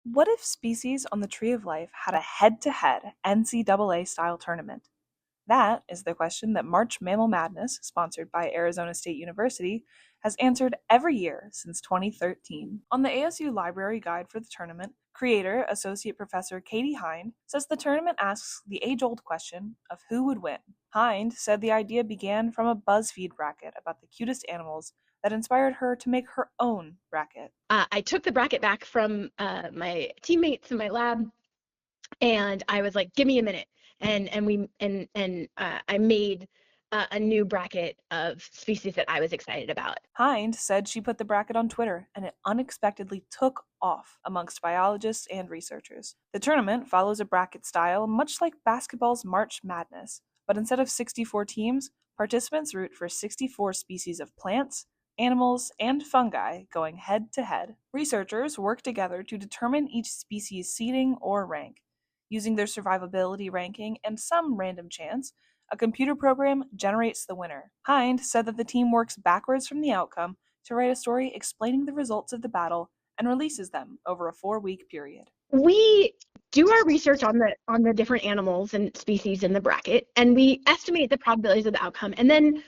What if species on the Tree of Life had a head-to-head NCAA-style tournament? That is the question that March Mammal Madness, sponsored by Arizona State University, has answered every year since 2013. On the ASU Library Guide for the tournament, creator, Associate Professor Katie Hind, says the tournament asks the age-old question of who would win. Hind said the idea began from a BuzzFeed bracket about the cutest animals that inspired her to make her own bracket. I took the bracket back from my teammates in my lab, and I was like, "Give me a minute," and I made a new bracket of species that I was excited about. Hind said she put the bracket on Twitter, and it unexpectedly took off amongst biologists and researchers. The tournament follows a bracket style much like basketball's March Madness, but instead of 64 teams, participants root for 64 species of plants, animals, and fungi going head to head. Researchers work together to determine each species' seeding or rank. Using their survivability ranking and some random chance, a computer program generates the winner. Hind said that the team works backwards from the outcome to write a story explaining the results of the battle and releases them over a 4-week period. We do our research on the different animals and species in the bracket, and we estimate the probabilities of the outcome, and then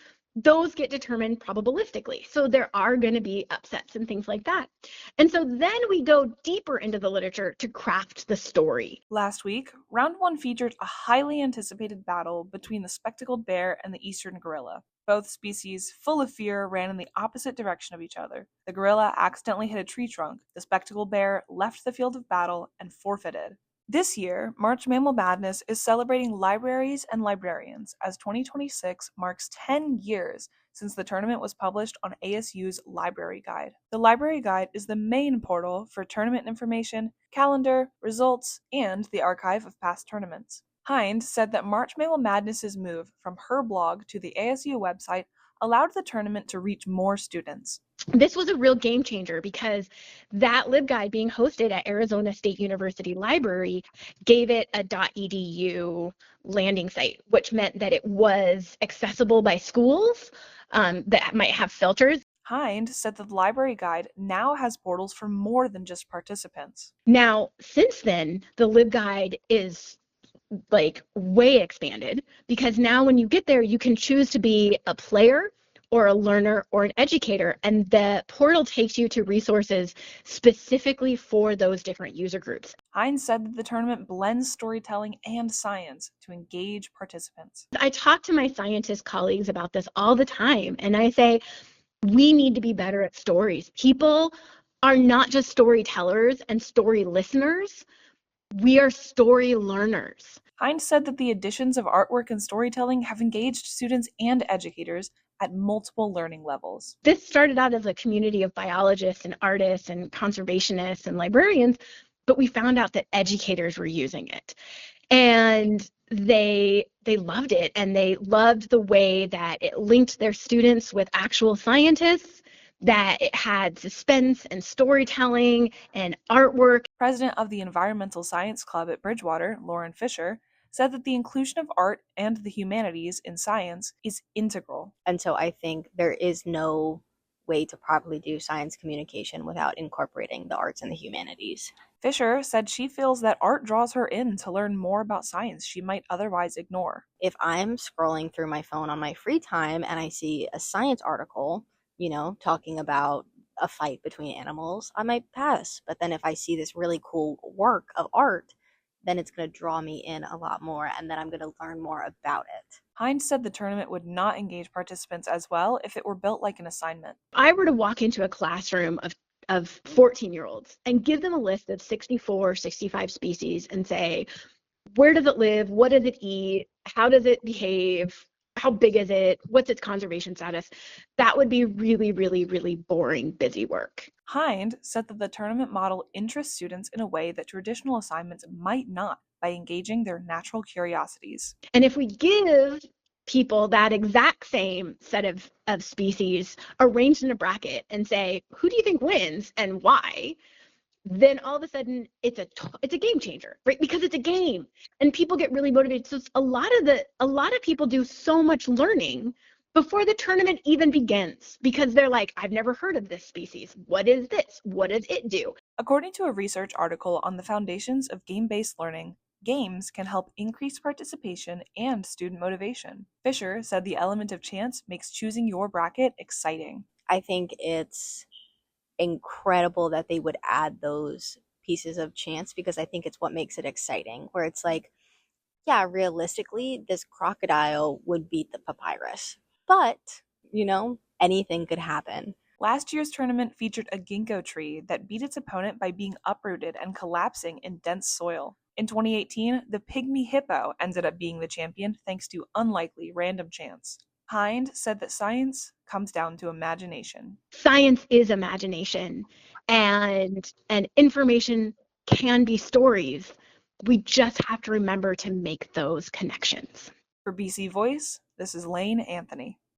those get determined probabilistically. So there are going to be upsets and things like that. And so then we go deeper into the literature to craft the story. Last week, round one featured a highly anticipated battle between the spectacled bear and the eastern gorilla. Both species, full of fear, ran in the opposite direction of each other. The gorilla accidentally hit a tree trunk. The spectacled bear left the field of battle and forfeited. This year, March Mammal Madness is celebrating libraries and librarians as 2026 marks 10 years since the tournament was published on ASU's Library Guide. The Library Guide is the main portal for tournament information, calendar, results, and the archive of past tournaments. Hind said that March Mammal Madness's move from her blog to the ASU website allowed the tournament to reach more students. This was a real game changer because that LibGuide being hosted at Arizona State University Library gave it a .edu landing site, which meant that it was accessible by schools that might have filters. Hind said that the library guide now has portals for more than just participants. Now, since then, the LibGuide is like way expanded because now when you get there, you can choose to be a player or a learner or an educator, and the portal takes you to resources specifically for those different user groups. Hind said that the tournament blends storytelling and science to engage participants. I talk to my scientist colleagues about this all the time, and I say, we need to be better at stories. People are not just storytellers and story listeners, we are story learners. Hind said that the additions of artwork and storytelling have engaged students and educators at multiple learning levels. This started out as a community of biologists and artists and conservationists and librarians, but we found out that educators were using it. And they loved it, and they loved the way that it linked their students with actual scientists, that it had suspense and storytelling and artwork. President of the Environmental Science Club at Bridgewater, Lauren Fisher, said that the inclusion of art and the humanities in science is integral. And so I think there is no way to properly do science communication without incorporating the arts and the humanities. Fisher said she feels that art draws her in to learn more about science she might otherwise ignore. If I'm scrolling through my phone on my free time and I see a science article, talking about a fight between animals, I might pass. But then if I see this really cool work of art, then it's going to draw me in a lot more, and then I'm going to learn more about it. Hind said the tournament would not engage participants as well if it were built like an assignment. If I were to walk into a classroom of 14-year-olds and give them a list of 64, 65 species and say, where does it live? What does it eat? How does it behave? How big is it? What's its conservation status? That would be really, really, really boring, busy work. Hind said that the tournament model interests students in a way that traditional assignments might not by engaging their natural curiosities. And if we give people that exact same set of species arranged in a bracket and say, who do you think wins and why? Then all of a sudden it's a game changer, right? Because it's a game and people get really motivated. So a lot of people do so much learning before the tournament even begins, because they're like, I've never heard of this species. What is this? What does it do? According to a research article on the foundations of game-based learning, games can help increase participation and student motivation. Fisher said the element of chance makes choosing your bracket exciting. I think it's incredible that they would add those pieces of chance, because I think it's what makes it exciting. Where it's like, yeah, realistically, this crocodile would beat the papyrus, but anything could happen. Last year's tournament featured a ginkgo tree that beat its opponent by being uprooted and collapsing in dense soil. In 2018, the pygmy hippo ended up being the champion thanks to unlikely random chance. Hind said that science comes down to imagination. Science is imagination, and information can be stories. We just have to remember to make those connections. For BC Voice, this is Lane Anthony.